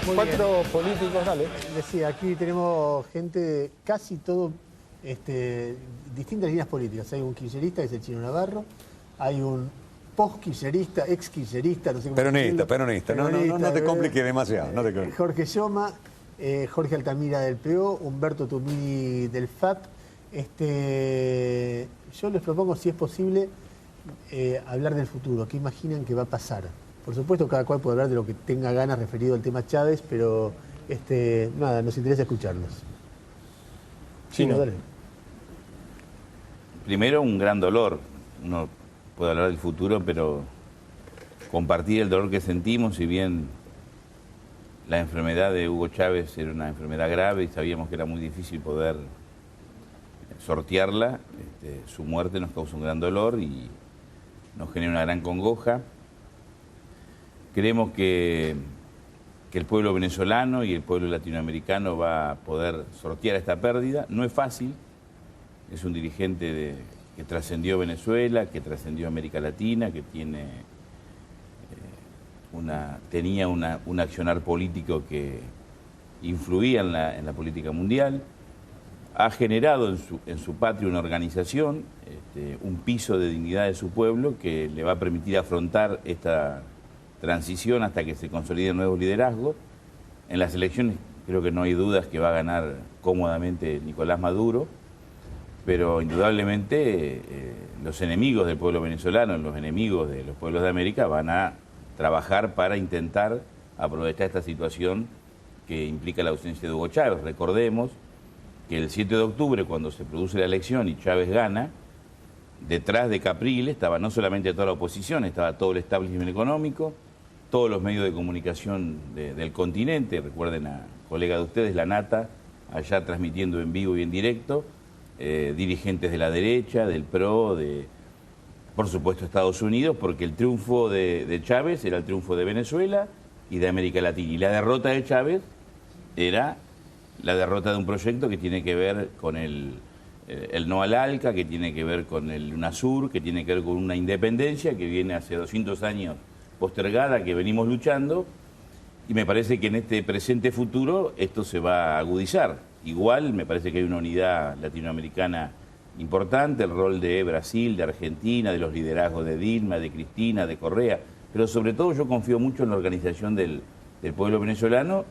Cuatro políticos, dale. Decía, aquí tenemos gente, casi todo, distintas líneas políticas. Hay un kirchnerista, que es el Chino Navarro. Hay un post-kirchnerista, ex-kirchnerista, no sé cómo Peronista. decirlo. No te compliques demasiado. No te compliques. Jorge Yoma, Jorge Altamira del PO, Humberto Tumini del FAP. Yo les propongo, si es posible, hablar del futuro. ¿Qué imaginan que va a pasar? Por supuesto, cada cual puede hablar de lo que tenga ganas referido al tema Chávez, pero nada, nos interesa escucharlos. Chino, dale. Primero, un gran dolor. Uno puede hablar del futuro, pero compartir el dolor que sentimos, si bien la enfermedad de Hugo Chávez era una enfermedad grave y sabíamos que era muy difícil poder sortearla, su muerte nos causa un gran dolor y nos genera una gran congoja. Creemos que el pueblo venezolano y el pueblo latinoamericano va a poder sortear esta pérdida. No es fácil, es un dirigente que trascendió Venezuela, que trascendió América Latina, que tenía un accionar político que influía en la política mundial. Ha generado en su patria una organización, un piso de dignidad de su pueblo que le va a permitir afrontar esta transición hasta que se consoliden nuevos liderazgos. En las elecciones creo que no hay dudas que va a ganar cómodamente Nicolás Maduro, pero indudablemente los enemigos del pueblo venezolano, los enemigos de los pueblos de América van a trabajar para intentar aprovechar esta situación que implica la ausencia de Hugo Chávez. Recordemos que el 7 de octubre, cuando se produce la elección y Chávez gana, detrás de Capriles estaba no solamente toda la oposición, estaba todo el establishment económico, todos los medios de comunicación del continente. Recuerden a colega de ustedes, La Nata, allá transmitiendo en vivo y en directo, dirigentes de la derecha, del PRO, por supuesto Estados Unidos, porque el triunfo de Chávez era el triunfo de Venezuela y de América Latina. Y la derrota de Chávez era la derrota de un proyecto que tiene que ver con el no al ALCA, que tiene que ver con el UNASUR, que tiene que ver con una independencia que viene hace 200 años postergada, que venimos luchando, y me parece que en este presente futuro esto se va a agudizar. Igual me parece que hay una unidad latinoamericana importante, el rol de Brasil, de Argentina, de los liderazgos de Dilma, de Cristina, de Correa, pero sobre todo yo confío mucho en la organización del pueblo venezolano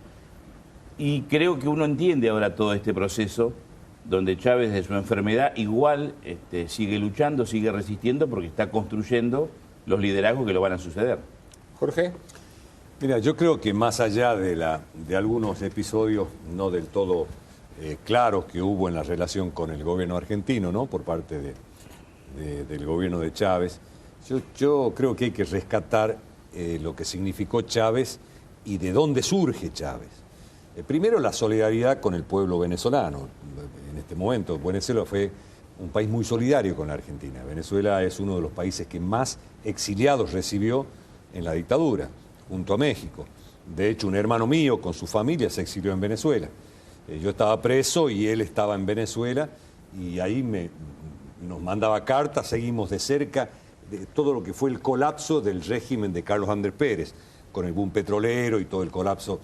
y creo que uno entiende ahora todo este proceso donde Chávez de su enfermedad igual sigue luchando, sigue resistiendo porque está construyendo los liderazgos que lo van a suceder. Jorge. Mira, yo creo que más allá de algunos episodios no del todo claros que hubo en la relación con el gobierno argentino, ¿no? Por parte del gobierno de Chávez, yo creo que hay que rescatar lo que significó Chávez y de dónde surge Chávez. Primero, la solidaridad con el pueblo venezolano. En este momento, Venezuela fue un país muy solidario con la Argentina. Venezuela es uno de los países que más exiliados recibió en la dictadura, junto a México. De hecho, un hermano mío con su familia se exilió en Venezuela. Yo estaba preso y él estaba en Venezuela y ahí nos mandaba cartas, seguimos de cerca de todo lo que fue el colapso del régimen de Carlos Andrés Pérez, con el boom petrolero y todo el colapso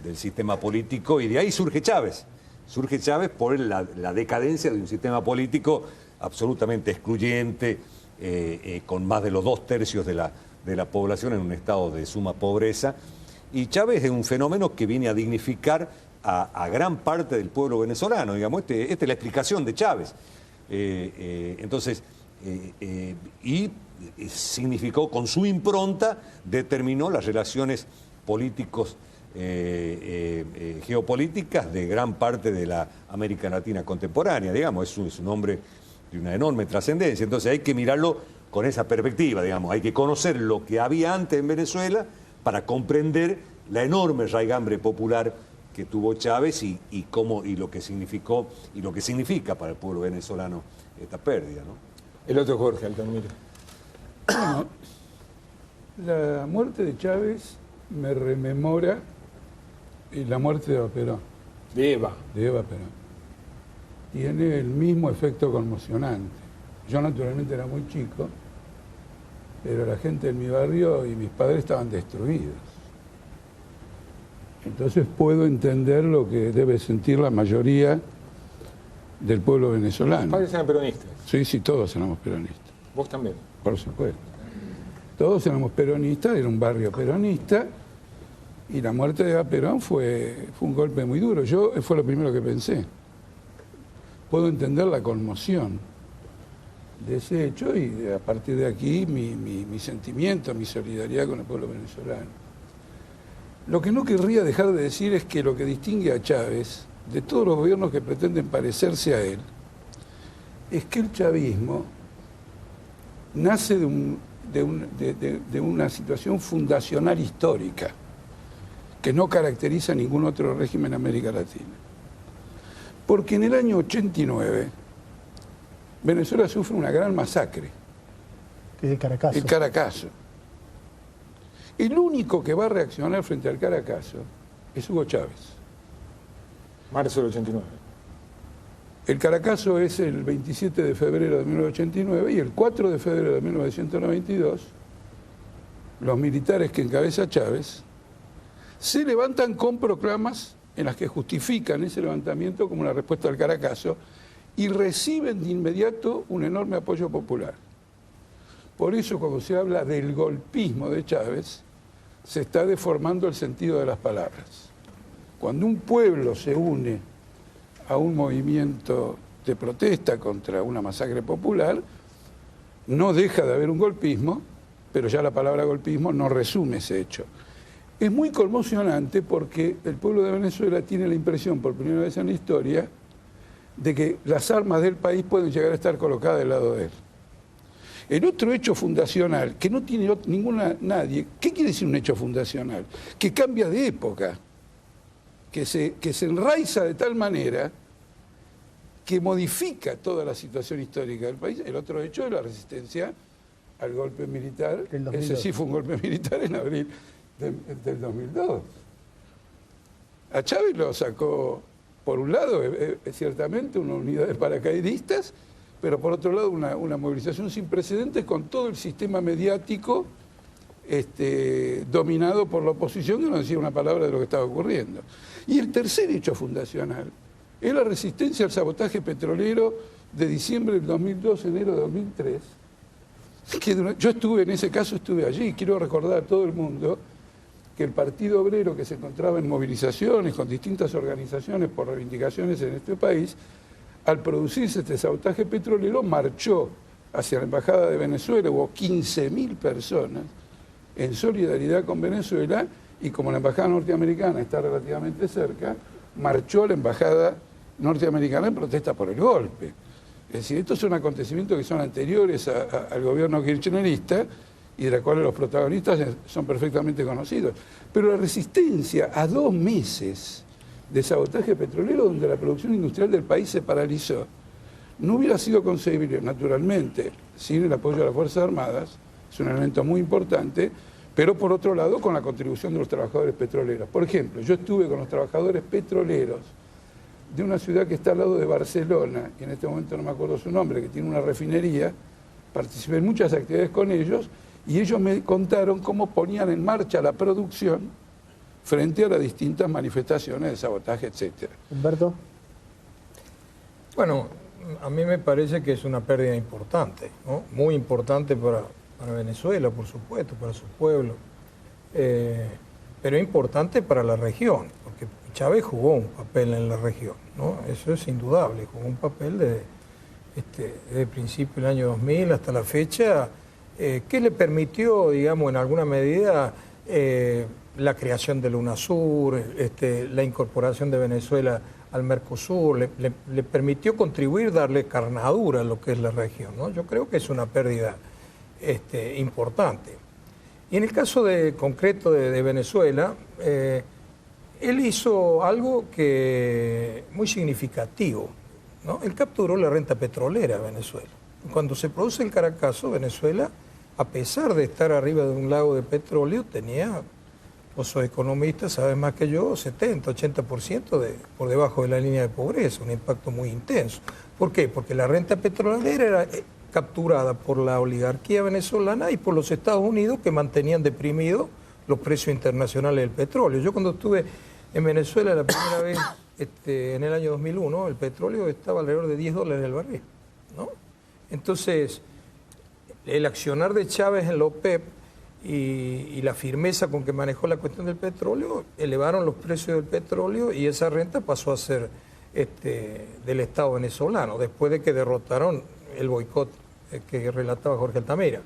del sistema político, y de ahí surge Chávez. Surge Chávez por la decadencia de un sistema político absolutamente excluyente, con más de los 2/3 de la población en un estado de suma pobreza. Y Chávez es un fenómeno que viene a dignificar a gran parte del pueblo venezolano, digamos. Esta es la explicación de Chávez. Y significó, con su impronta, determinó las relaciones políticos geopolíticas de gran parte de la América Latina contemporánea, digamos. Es un hombre de una enorme trascendencia. Entonces hay que mirarlo con esa perspectiva, digamos. Hay que conocer lo que había antes en Venezuela para comprender la enorme raigambre popular que tuvo Chávez y lo que significó y lo que significa para el pueblo venezolano esta pérdida, ¿no? El otro Jorge Altamira. La muerte de Chávez me rememora la muerte de Eva Perón. De Eva Perón. Tiene el mismo efecto conmocionante. Yo naturalmente era muy chico, pero la gente de mi barrio y mis padres estaban destruidos. Entonces puedo entender lo que debe sentir la mayoría del pueblo Los venezolano. padres eran peronistas. Sí, todos éramos peronistas, Vos también. por supuesto. Todos éramos peronistas, era un barrio peronista, y la muerte de Perón fue un golpe muy duro. Fue lo primero que pensé. Puedo entender la conmoción de ese hecho y a partir de aquí mi sentimiento, mi solidaridad con el pueblo venezolano. Lo que no querría dejar de decir es que lo que distingue a Chávez de todos los gobiernos que pretenden parecerse a él es que el chavismo nace de una situación fundacional histórica que no caracteriza a ningún otro régimen en América Latina. Porque en el año 89 Venezuela sufre una gran masacre. Que es el Caracazo. El Caracazo. El único que va a reaccionar frente al Caracazo es Hugo Chávez. Marzo del 89. El Caracazo es el 27 de febrero de 1989 y el 4 de febrero de 1992 los militares que encabeza Chávez se levantan con proclamas en las que justifican ese levantamiento como una respuesta al Caracazo y reciben de inmediato un enorme apoyo popular. Por eso cuando se habla del golpismo de Chávez, se está deformando el sentido de las palabras. Cuando un pueblo se une a un movimiento de protesta contra una masacre popular, no deja de haber un golpismo, pero ya la palabra golpismo no resume ese hecho. Es muy conmocionante porque el pueblo de Venezuela tiene la impresión, por primera vez en la historia, de que las armas del país pueden llegar a estar colocadas del lado de él. El otro hecho fundacional, que no tiene nadie, ¿qué quiere decir un hecho fundacional? Que cambia de época, que se enraiza de tal manera que modifica toda la situación histórica del país. El otro hecho es la resistencia al golpe militar. Ese sí fue un golpe militar en abril del 2002. A Chávez lo sacó, por un lado, ciertamente una unidad de paracaidistas, pero por otro lado una movilización sin precedentes con todo el sistema mediático dominado por la oposición, que no decía una palabra de lo que estaba ocurriendo. Y el tercer hecho fundacional es la resistencia al sabotaje petrolero de diciembre del 2002, enero de 2003. Yo en ese caso estuve allí, quiero recordar a todo el mundo que el Partido Obrero, que se encontraba en movilizaciones con distintas organizaciones por reivindicaciones en este país, al producirse este sabotaje petrolero, marchó hacia la Embajada de Venezuela. Hubo 15.000 personas en solidaridad con Venezuela y como la Embajada norteamericana está relativamente cerca, marchó a la Embajada norteamericana en protesta por el golpe. Es decir, estos son acontecimientos que son anteriores al gobierno kirchnerista y de los cuales los protagonistas son perfectamente conocidos. Pero la resistencia a 2 meses de sabotaje petrolero donde la producción industrial del país se paralizó, no hubiera sido concebible, naturalmente, sin el apoyo de las Fuerzas Armadas, es un elemento muy importante, pero por otro lado con la contribución de los trabajadores petroleros. Por ejemplo, yo estuve con los trabajadores petroleros de una ciudad que está al lado de Barcelona, y en este momento no me acuerdo su nombre, que tiene una refinería, participé en muchas actividades con ellos, y ellos me contaron cómo ponían en marcha la producción frente a las distintas manifestaciones de sabotaje, etc. Humberto. Bueno, a mí me parece que es una pérdida importante, ¿no? Muy importante para Venezuela, por supuesto, para su pueblo, pero importante para la región, porque Chávez jugó un papel en la región, ¿no? Eso es indudable, jugó un papel desde el principio del año 2000 hasta la fecha, que le permitió, digamos, en alguna medida, la creación de UNASUR, la incorporación de Venezuela al Mercosur, le permitió contribuir, darle carnadura a lo que es la región, ¿no? Yo creo que es una pérdida importante. Y en el caso concreto de Venezuela, él hizo algo muy significativo, ¿no? Él capturó la renta petrolera de Venezuela. Cuando se produce el Caracazo, Venezuela, a pesar de estar arriba de un lago de petróleo, tenía, los economistas saben más que yo, 70, 80% por debajo de la línea de pobreza, un impacto muy intenso. ¿Por qué? Porque la renta petrolera era capturada por la oligarquía venezolana y por los Estados Unidos, que mantenían deprimidos los precios internacionales del petróleo. Yo cuando estuve En Venezuela, la primera vez, en el año 2001, el petróleo estaba alrededor de $10 el barril, ¿no? Entonces, el accionar de Chávez en la OPEP y la firmeza con que manejó la cuestión del petróleo, elevaron los precios del petróleo y esa renta pasó a ser del Estado venezolano, después de que derrotaron el boicot que relataba Jorge Altamira.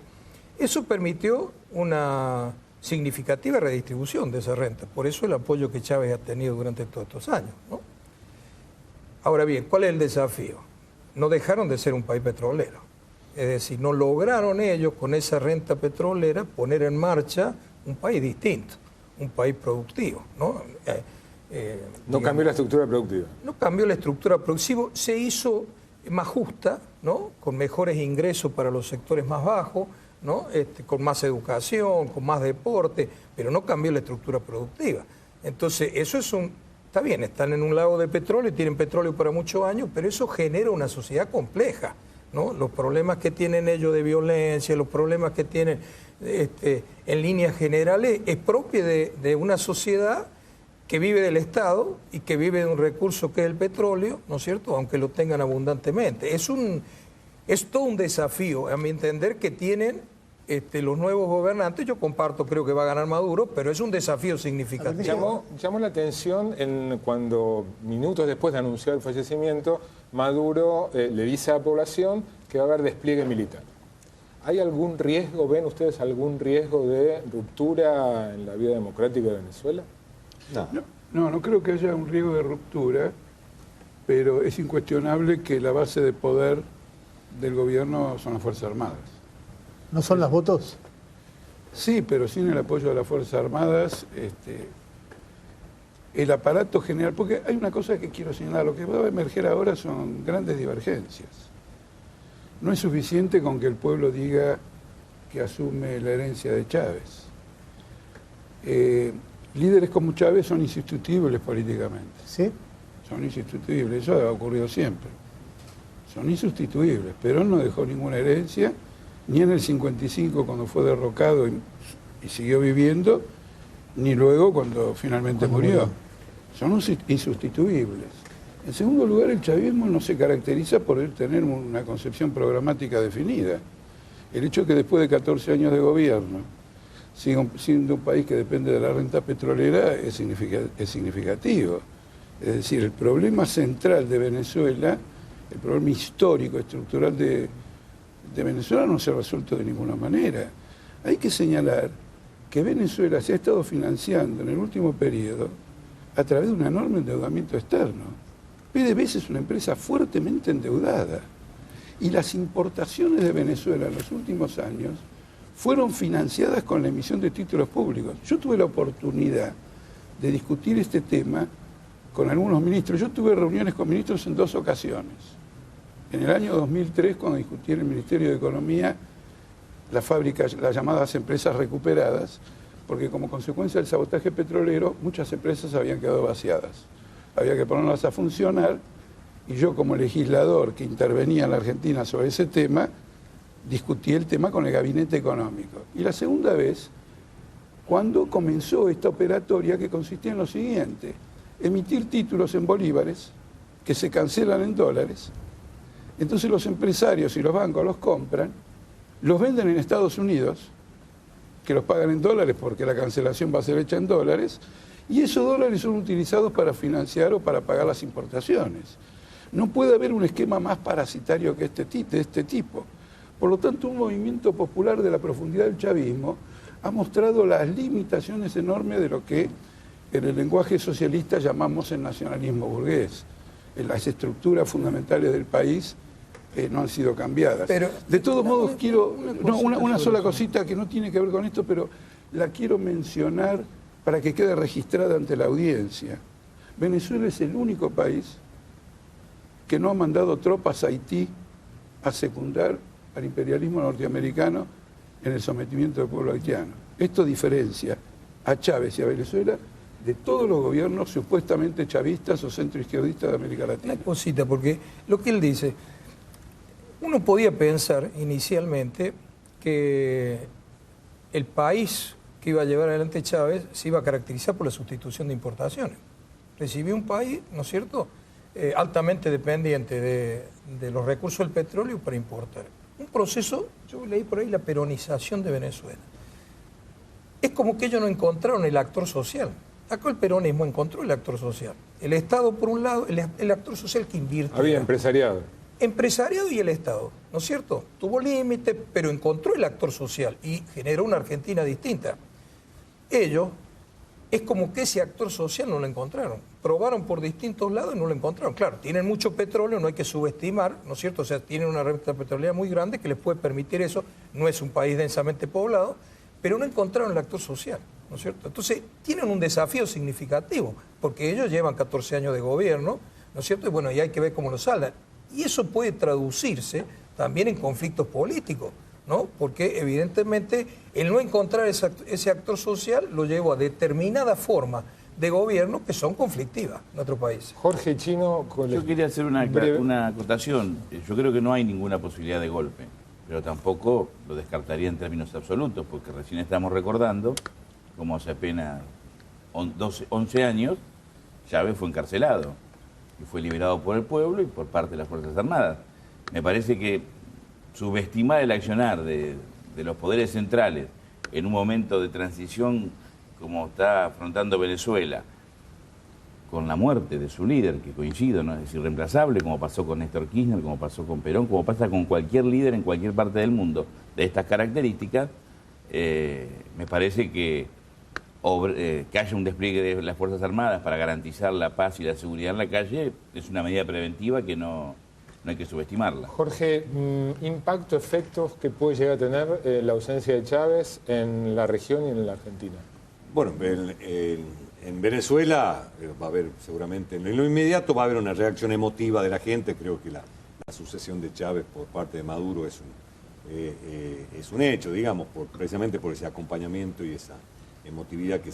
Eso permitió una significativa redistribución de esa renta, por eso el apoyo que Chávez ha tenido durante todos estos años, ¿no? Ahora bien, ¿cuál es el desafío? No dejaron de ser un país petrolero, es decir, no lograron ellos con esa renta petrolera poner en marcha un país distinto, un país productivo, ¿no? No cambió la estructura productiva. No cambió la estructura productiva, se hizo más justa, ¿no? Con mejores ingresos para los sectores más bajos, ¿no? Con más educación, con más deporte, pero no cambió la estructura productiva. Entonces, eso es está bien, están en un lago de petróleo y tienen petróleo para muchos años, pero eso genera una sociedad compleja, ¿no? Los problemas que tienen ellos de violencia, los problemas que tienen en líneas generales, es propio de una sociedad que vive del Estado y que vive de un recurso que es el petróleo, ¿no es cierto?, aunque lo tengan abundantemente. Es todo un desafío, a mi entender, que tienen los nuevos gobernantes. Yo comparto, creo que va a ganar Maduro, pero es un desafío significativo. Llamó la atención cuando, minutos después de anunciar el fallecimiento, Maduro le dice a la población que va a haber despliegue militar. ¿Hay algún riesgo, ven ustedes algún riesgo de ruptura en la vida democrática de Venezuela? No creo que haya un riesgo de ruptura, pero es incuestionable que la base de poder del gobierno son las Fuerzas Armadas. ¿No son las votos? Sí, pero sin el apoyo de las Fuerzas Armadas, el aparato general, porque hay una cosa que quiero señalar, lo que va a emerger ahora son grandes divergencias. No es suficiente con que el pueblo diga que asume la herencia de Chávez. Líderes como Chávez son insustituibles políticamente. ¿Sí? Son insustituibles, eso ha ocurrido siempre. Son insustituibles, pero él no dejó ninguna herencia, ni en el 55 cuando fue derrocado y siguió viviendo, ni luego cuando finalmente murió. Son insustituibles. En segundo lugar, el chavismo no se caracteriza por tener una concepción programática definida. El hecho que después de 14 años de gobierno, siendo un país que depende de la renta petrolera, es significativo. Es decir, el problema central de Venezuela, el problema histórico, estructural de Venezuela no se ha resuelto de ninguna manera. Hay que señalar que Venezuela se ha estado financiando en el último periodo a través de un enorme endeudamiento externo. PDVSA es una empresa fuertemente endeudada y las importaciones de Venezuela en los últimos años fueron financiadas con la emisión de títulos públicos. Yo tuve la oportunidad de discutir este tema con algunos ministros. Yo tuve reuniones con ministros en 2 ocasiones. En el año 2003, cuando discutí en el Ministerio de Economía las fábricas, las llamadas empresas recuperadas, porque como consecuencia del sabotaje petrolero, muchas empresas habían quedado vaciadas. Había que ponerlas a funcionar y yo, como legislador que intervenía en la Argentina sobre ese tema, discutí el tema con el Gabinete Económico. Y la segunda vez, cuando comenzó esta operatoria que consistía en lo siguiente: emitir títulos en bolívares que se cancelan en dólares. Entonces los empresarios y los bancos los compran, los venden en Estados Unidos, que los pagan en dólares porque la cancelación va a ser hecha en dólares, y esos dólares son utilizados para financiar o para pagar las importaciones. No puede haber un esquema más parasitario que de este tipo. Por lo tanto, un movimiento popular de la profundidad del chavismo ha mostrado las limitaciones enormes de lo que en el lenguaje socialista llamamos el nacionalismo burgués. Las estructuras fundamentales del país no han sido cambiadas. Pero, de todos modos, quiero una sola cosita que no tiene que ver con esto, pero la quiero mencionar para que quede registrada ante la audiencia. Venezuela es el único país que no ha mandado tropas a Haití a secundar al imperialismo norteamericano en el sometimiento del pueblo haitiano. Esto diferencia a Chávez y a Venezuela de todos los gobiernos supuestamente chavistas o centroizquierdistas de América Latina. Una cosita, porque lo que él dice, uno podía pensar inicialmente que el país que iba a llevar adelante Chávez se iba a caracterizar por la sustitución de importaciones. Recibió un país, ¿no es cierto?, altamente dependiente de los recursos del petróleo para importar. Un proceso, yo leí por ahí la peronización de Venezuela. Es como que ellos no encontraron el actor social. Acá el peronismo encontró el actor social. El Estado, por un lado, el actor social que invierte. Había empresariado. Empresariado y el Estado, ¿no es cierto? Tuvo límite, pero encontró el actor social y generó una Argentina distinta. Ellos, es como que ese actor social no lo encontraron. Probaron por distintos lados y no lo encontraron. Claro, tienen mucho petróleo, no hay que subestimar, ¿no es cierto? O sea, tienen una renta petrolera muy grande que les puede permitir eso. No es un país densamente poblado, pero no encontraron el actor social, ¿no es cierto? Entonces, tienen un desafío significativo, porque ellos llevan 14 años de gobierno, ¿no es cierto? Y bueno, y hay que ver cómo lo saldan. Y eso puede traducirse también en conflictos políticos, ¿no? Porque evidentemente el no encontrar ese actor social lo llevó a determinadas formas de gobierno que son conflictivas en nuestro país. Jorge Chino... Yo quería hacer una acotación. Yo creo que no hay ninguna posibilidad de golpe, pero tampoco lo descartaría en términos absolutos, porque recién estamos recordando cómo hace apenas 11 años Chávez fue encarcelado y fue liberado por el pueblo y por parte de las Fuerzas Armadas. Me parece que subestimar el accionar de los poderes centrales en un momento de transición como está afrontando Venezuela, con la muerte de su líder, que coincido, no es irreemplazable, como pasó con Néstor Kirchner, como pasó con Perón, como pasa con cualquier líder en cualquier parte del mundo de estas características, me parece que haya un despliegue de las Fuerzas Armadas para garantizar la paz y la seguridad en la calle es una medida preventiva que no hay que subestimarla. Jorge, impacto, efectos que puede llegar a tener la ausencia de Chávez en la región y en la Argentina. Bueno, en Venezuela va a haber seguramente, en lo inmediato va a haber una reacción emotiva de la gente. Creo que la sucesión de Chávez por parte de Maduro es un hecho, digamos, precisamente por ese acompañamiento y esa emotividad que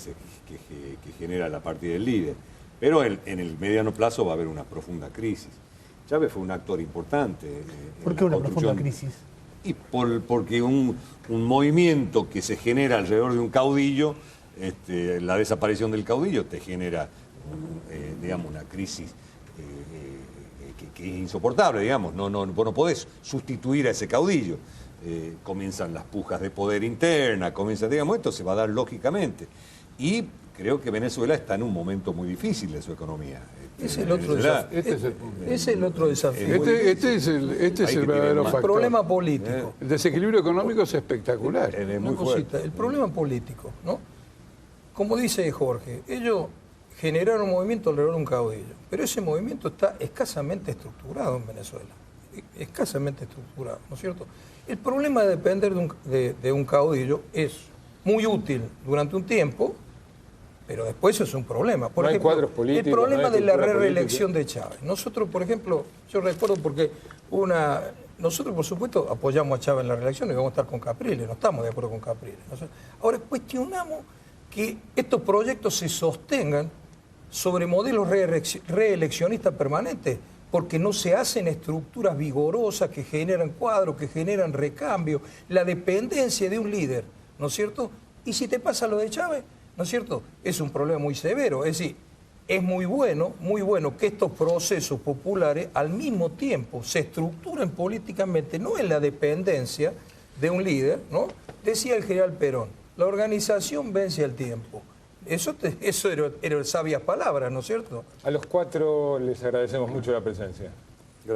genera la partida del líder. Pero en el mediano plazo va a haber una profunda crisis. Chávez fue un actor importante. ¿Por qué una profunda crisis? Y porque un movimiento que se genera alrededor de un caudillo, la desaparición del caudillo te genera, digamos, una crisis que es insoportable, digamos. Vos no podés sustituir a ese caudillo. Comienzan las pujas de poder interna, digamos, esto se va a dar lógicamente. Y creo que Venezuela está en un momento muy difícil de su economía. Es el otro desafío. Es el otro desafío. Este es el verdadero factor. El problema político. El desequilibrio económico es espectacular. Una cosita, el problema político, ¿no? Como dice Jorge, ellos generaron un movimiento alrededor de un caudillo, pero ese movimiento está escasamente estructurado en Venezuela. Escasamente estructurado, ¿no es cierto? El problema de depender de un caudillo es muy útil durante un tiempo, pero después es un problema. Por ejemplo, cuadros políticos, el problema de la reelección política. de Chávez. Nosotros, por ejemplo, yo recuerdo porque nosotros, por supuesto, apoyamos a Chávez en la reelección y vamos a estar con Capriles, no estamos de acuerdo con Capriles. Ahora, cuestionamos que estos proyectos se sostengan sobre modelos reeleccionistas permanentes, porque no se hacen estructuras vigorosas que generan cuadros, que generan recambio, la dependencia de un líder, ¿no es cierto? Y si te pasa lo de Chávez, ¿no es cierto?, es un problema muy severo. Es decir, es muy bueno que estos procesos populares al mismo tiempo se estructuren políticamente, no en la dependencia de un líder, ¿no? Decía el general Perón, la organización vence al tiempo. Eso eran sabias palabras, ¿no es cierto? A los cuatro les agradecemos mucho la presencia.